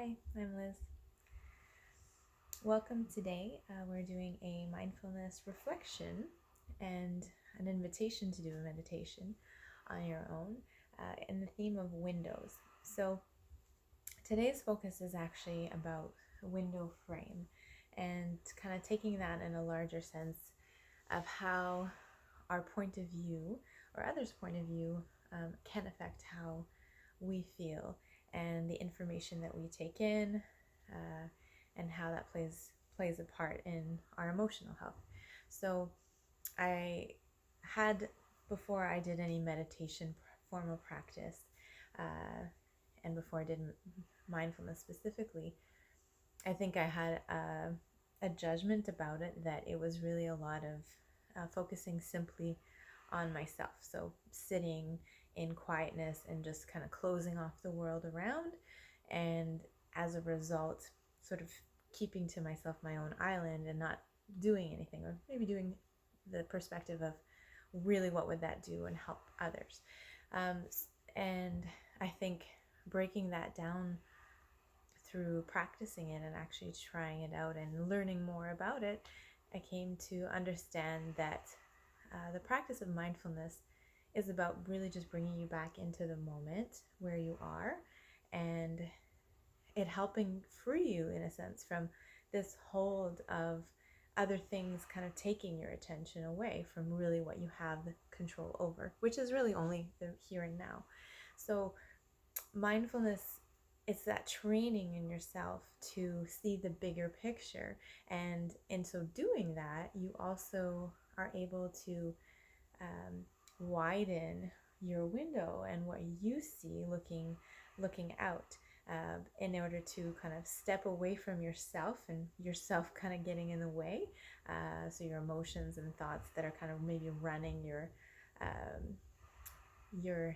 Hi, I'm Liz. Welcome today. We're doing a mindfulness reflection and an invitation to do a meditation on your own in the theme of windows. So today's focus is actually about a window frame and kind of taking that in a larger sense of how our point of view or others' point of view can affect how we feel and the information that we take in, and how that plays a part in our emotional health. So I had, before I did any meditation formal practice, uh, and before I did mindfulness specifically, I think I had a judgment about it that it was really a lot of focusing simply on myself. So sitting in quietness and just kind of closing off the world around, and as a result, sort of keeping to myself my own island and not doing anything, or maybe doing the perspective of really what would that do and help others. Um, and I think breaking that down through practicing it and actually trying it out and learning more about it, I came to understand that the practice of mindfulness is about really just bringing you back into the moment where you are, and it helping free you, in a sense, from this hold of other things kind of taking your attention away from really what you have control over, which is really only the here and now. So mindfulness, it's that training in yourself to see the bigger picture, and in so doing that, you also are able to widen your window and what you see looking out, in order to kind of step away from yourself and yourself kind of getting in the way. So your emotions and thoughts that are kind of maybe running your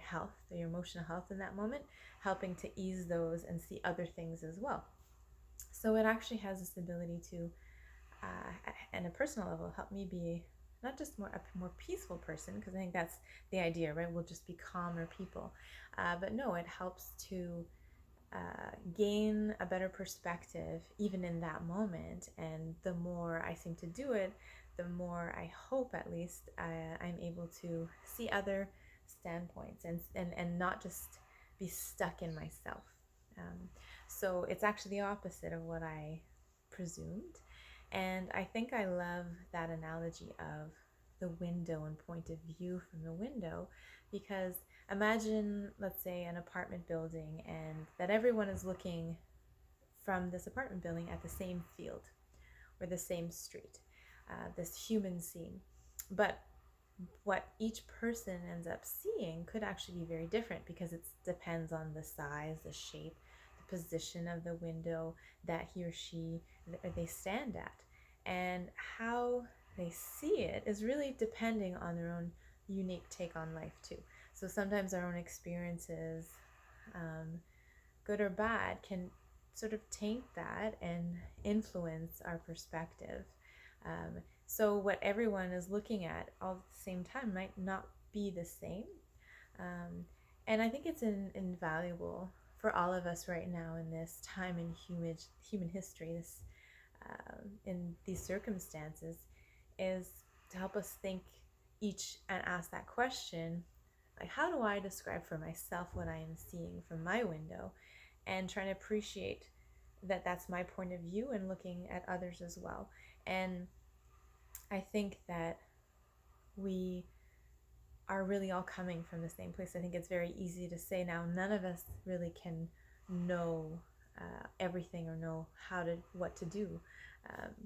health, your emotional health in that moment, helping to ease those and see other things as well. So it actually has this ability to, at a personal level, help me be not just a more peaceful person, because I think that's the idea, right? We'll just be calmer people. But no, it helps to gain a better perspective even in that moment. And the more I seem to do it, the more I hope, at least, I'm able to see other standpoints and not just be stuck in myself. So it's actually the opposite of what I presumed. And I think I love that analogy of the window and point of view from the window, because imagine, let's say, an apartment building, and that everyone is looking from this apartment building at the same field or the same street, this human scene. But what each person ends up seeing could actually be very different, because it depends on the size, the shape, the position of the window that he or she or they stand at, and how they see it is really depending on their own unique take on life too. So sometimes our own experiences, good or bad, can sort of taint that and influence our perspective. So what everyone is looking at all at the same time might not be the same. And I think it's invaluable for all of us right now in this time in human history, this in these circumstances, is to help us think each and ask that question, like, how do I describe for myself what I am seeing from my window, and trying to appreciate that that's my point of view and looking at others as well. And I think that we are really all coming from the same place. I think it's very easy to say now, none of us really can know everything or know what to do.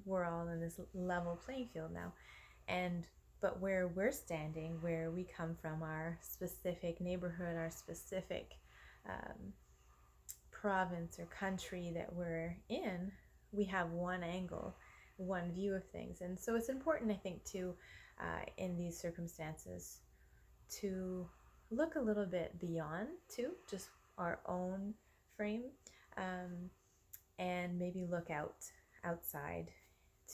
We're all in this level playing field now. But where we're standing, where we come from, our specific neighborhood, our specific province or country that we're in, we have one angle, one view of things. And so it's important, I think, to in these circumstances, to look a little bit beyond to just our own frame, and maybe look outside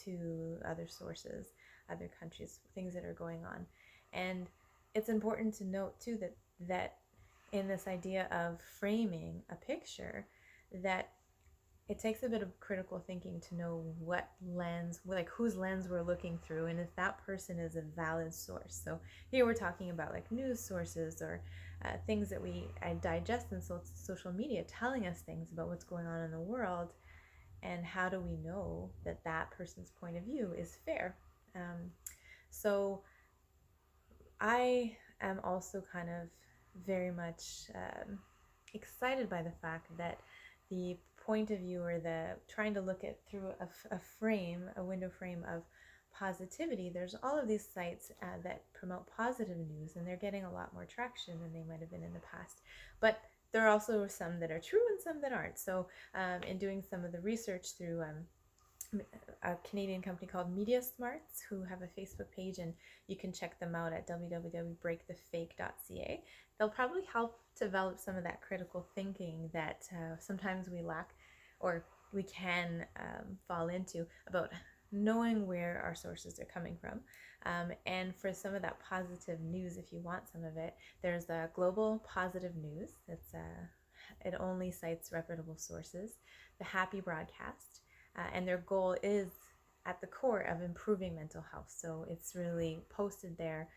to other sources, other countries, things that are going on. And it's important to note too that in this idea of framing a picture, that it takes a bit of critical thinking to know what lens, like whose lens we're looking through, and if that person is a valid source. So here we're talking about like news sources or things that we digest in social media, telling us things about what's going on in the world, and how do we know that that person's point of view is fair? So I am also kind of very much excited by the fact that the point of view, or the trying to look at through a frame, a window frame of positivity, there's all of these sites that promote positive news, and they're getting a lot more traction than they might have been in the past. But there are also some that are true and some that aren't. So in doing some of the research through a Canadian company called Media Smarts, who have a Facebook page, and you can check them out at www.breakthefake.ca. They'll probably help develop some of that critical thinking that sometimes we lack, or we can fall into, about knowing where our sources are coming from. And for some of that positive news, if you want some of it, there's the Global Positive News. It only cites reputable sources. The Happy Broadcast, and their goal is at the core of improving mental health. So it's really posted there,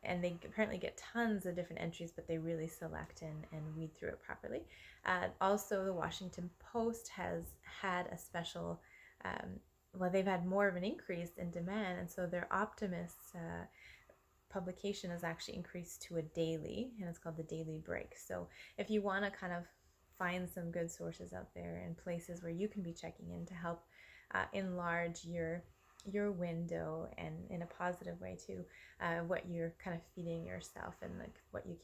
and they apparently get tons of different entries, but they really select and weed through it properly. Also, the Washington Post has had a special, well, they've had more of an increase in demand, and so their Optimists publication has actually increased to a daily, and it's called the Daily Break. So if you want to kind of find some good sources out there and places where you can be checking in to help enlarge your window, and in a positive way too, what you're kind of feeding yourself, and like what you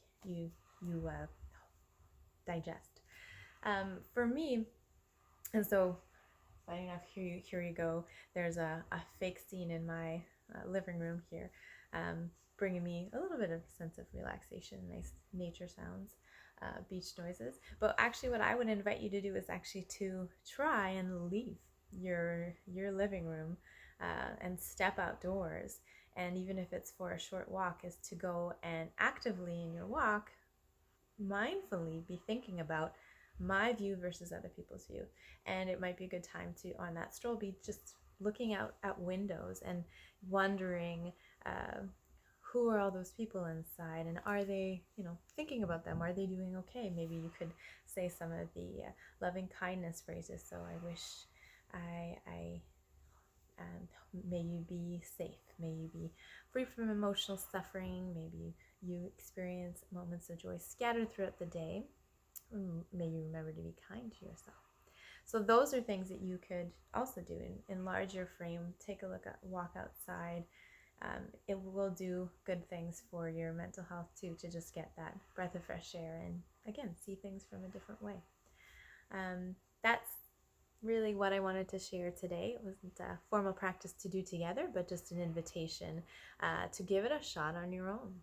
digest. For me, and so funny enough, here you go. There's a fake scene in my living room here, bringing me a little bit of sense of relaxation, nice nature sounds, beach noises. But actually, what I would invite you to do is actually to try and leave your living room and step outdoors. And even if it's for a short walk, is to go and actively in your walk mindfully be thinking about my view versus other people's view. And it might be a good time to, on that stroll, be just looking out at windows and wondering who are all those people inside, and are they, thinking about them? Are they doing okay? Maybe you could say some of the loving kindness phrases. So I wish I may you be safe. May you be free from emotional suffering. Maybe you experience moments of joy scattered throughout the day. May you remember to be kind to yourself. So those are things that you could also do. Enlarge your frame. Take a look at, walk outside. It will do good things for your mental health too, to just get that breath of fresh air and again see things from a different way. That's really what I wanted to share today. It wasn't a formal practice to do together, but just an invitation to give it a shot on your own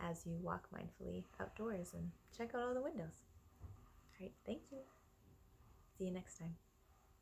as you walk mindfully outdoors and check out all the windows. All right, thank you. See you next time.